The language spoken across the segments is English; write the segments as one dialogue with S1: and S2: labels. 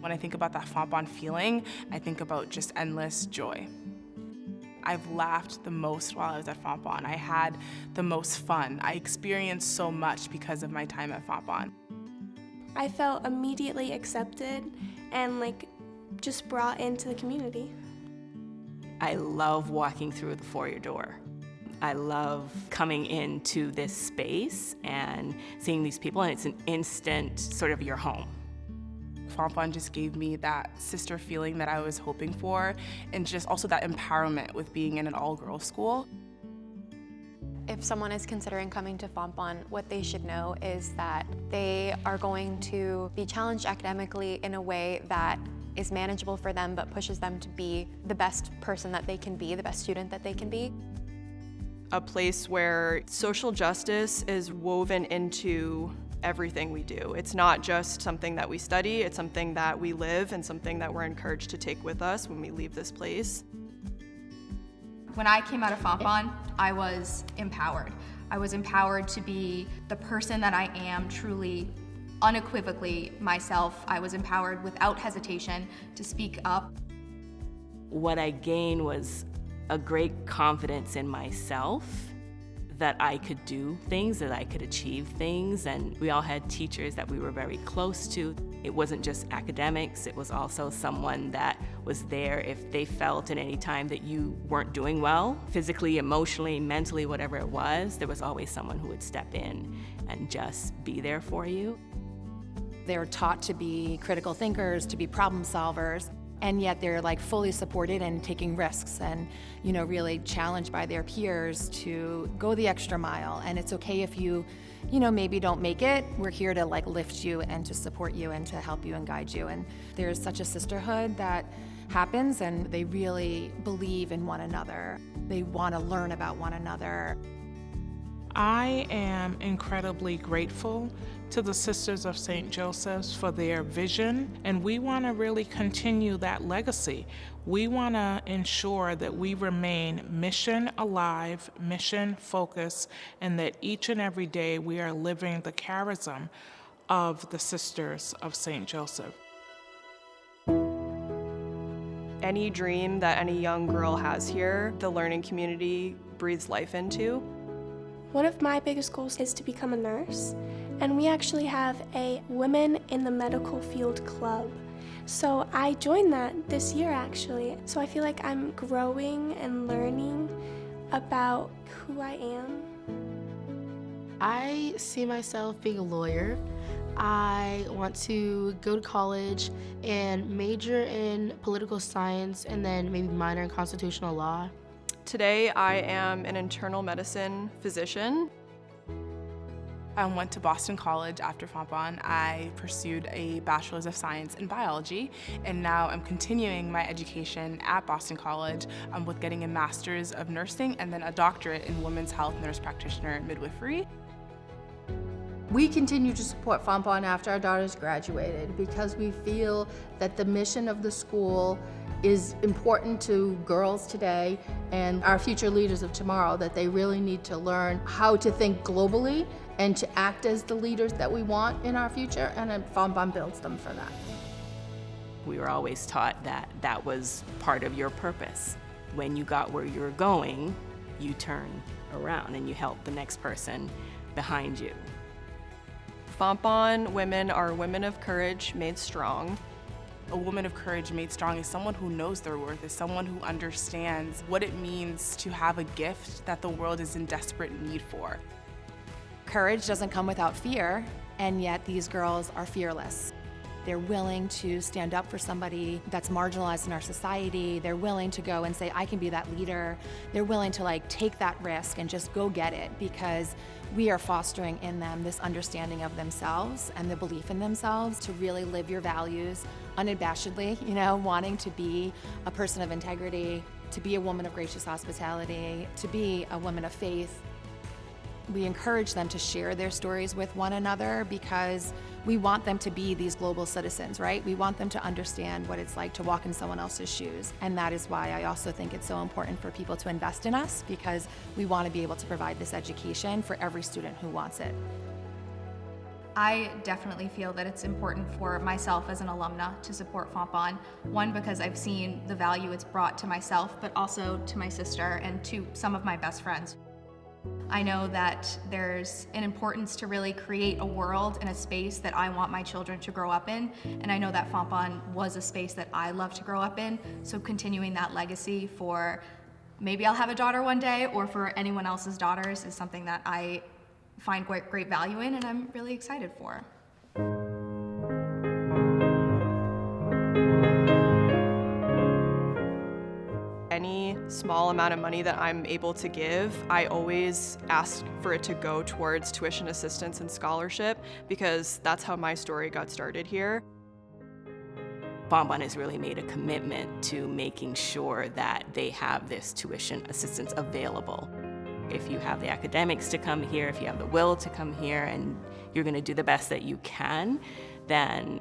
S1: When I think about that Fontbonne feeling, I think about just endless joy. I've laughed the most while I was at Fontbonne. I had the most fun. I experienced so much because of my time at Fontbonne.
S2: I felt immediately accepted and just brought into the community.
S3: I love walking through the foyer door. I love coming into this space and seeing these people, and it's an instant sort of your home.
S1: Fontbonne just gave me that sister feeling that I was hoping for, and just also that empowerment with being in an all-girls school.
S4: If someone is considering coming to Fontbonne, what they should know is that they are going to be challenged academically in a way that is manageable for them, but pushes them to be the best person that they can be, the best student that they can be.
S5: A place where social justice is woven into everything we do. It's not just something that we study, it's something that we live and something that we're encouraged to take with us when we leave this place.
S6: When I came out of Fontbonne, I was empowered. I was empowered to be the person that I am, truly, unequivocally myself. I was empowered without hesitation to speak up.
S3: What I gained was a great confidence in myself, that I could do things, that I could achieve things, and we all had teachers that we were very close to. It wasn't just academics, it was also someone that was there if they felt at any time that you weren't doing well, physically, emotionally, mentally, whatever it was, there was always someone who would step in and just be there for you.
S7: They're taught to be critical thinkers, to be problem solvers, and yet they're fully supported and taking risks and really challenged by their peers to go the extra mile. And it's okay if you maybe don't make it. We're here to lift you and to support you and to help you and guide you. And there's such a sisterhood that happens, and they really believe in one another. They want to learn about one another.
S8: I am incredibly grateful to the Sisters of St. Joseph's for their vision, and we want to really continue that legacy. We want to ensure that we remain mission alive, mission focused, and that each and every day we are living the charism of the Sisters of St. Joseph.
S5: Any dream that any young girl has here, the learning community breathes life into.
S2: One of my biggest goals is to become a nurse, and we actually have a Women in the Medical Field club. So I joined that this year actually. So I feel like I'm growing and learning about who I am.
S9: I see myself being a lawyer. I want to go to college and major in political science and then maybe minor in constitutional law.
S5: Today I am an internal medicine physician.
S1: I went to Boston College after Fontbonne. I pursued a Bachelor's of Science in Biology, and now I'm continuing my education at Boston College with getting a Master's of Nursing and then a doctorate in Women's Health Nurse Practitioner Midwifery.
S10: We continue to support Fontbonne after our daughters graduated because we feel that the mission of the school is important to girls today and our future leaders of tomorrow, that they really need to learn how to think globally and to act as the leaders that we want in our future, and Fontbonne builds them for that.
S3: We were always taught that that was part of your purpose. When you got where you were going, you turn around and you help the next person behind you.
S5: Fontbonne women are women of courage made strong.
S1: A woman of courage made strong is someone who knows their worth, is someone who understands what it means to have a gift that the world is in desperate need for.
S7: Courage doesn't come without fear, and yet these girls are fearless. They're willing to stand up for somebody that's marginalized in our society. They're willing to go and say, I can be that leader. They're willing to take that risk and just go get it, because we are fostering in them this understanding of themselves and the belief in themselves to really live your values unabashedly, wanting to be a person of integrity, to be a woman of gracious hospitality, to be a woman of faith. We encourage them to share their stories with one another because we want them to be these global citizens, right? We want them to understand what it's like to walk in someone else's shoes. And that is why I also think it's so important for people to invest in us, because we want to be able to provide this education for every student who wants it.
S6: I definitely feel that it's important for myself as an alumna to support Fontbonne. One, because I've seen the value it's brought to myself, but also to my sister and to some of my best friends. I know that there's an importance to really create a world and a space that I want my children to grow up in, and I know that Fontbonne was a space that I love to grow up in, so continuing that legacy for maybe I'll have a daughter one day, or for anyone else's daughters, is something that I find great value in, and I'm really excited for.
S5: Any small amount of money that I'm able to give, I always ask for it to go towards tuition assistance and scholarship, because that's how my story got started here.
S3: Fontbonne has really made a commitment to making sure that they have this tuition assistance available. If you have the academics to come here, if you have the will to come here, and you're going to do the best that you can, then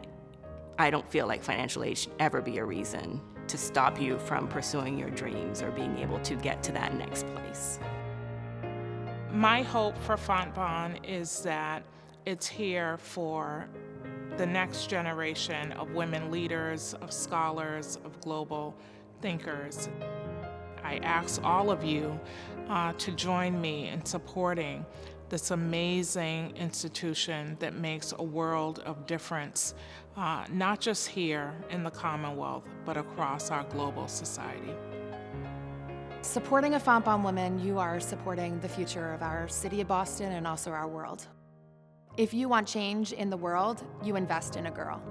S3: I don't feel like financial aid should ever be a reason to stop you from pursuing your dreams or being able to get to that next place.
S8: My hope for Fontbonne is that it's here for the next generation of women leaders, of scholars, of global thinkers. I ask all of you to join me in supporting this amazing institution that makes a world of difference, not just here in the Commonwealth, but across our global society.
S7: Supporting a Fontbonne woman, you are supporting the future of our city of Boston and also our world. If you want change in the world, you invest in a girl.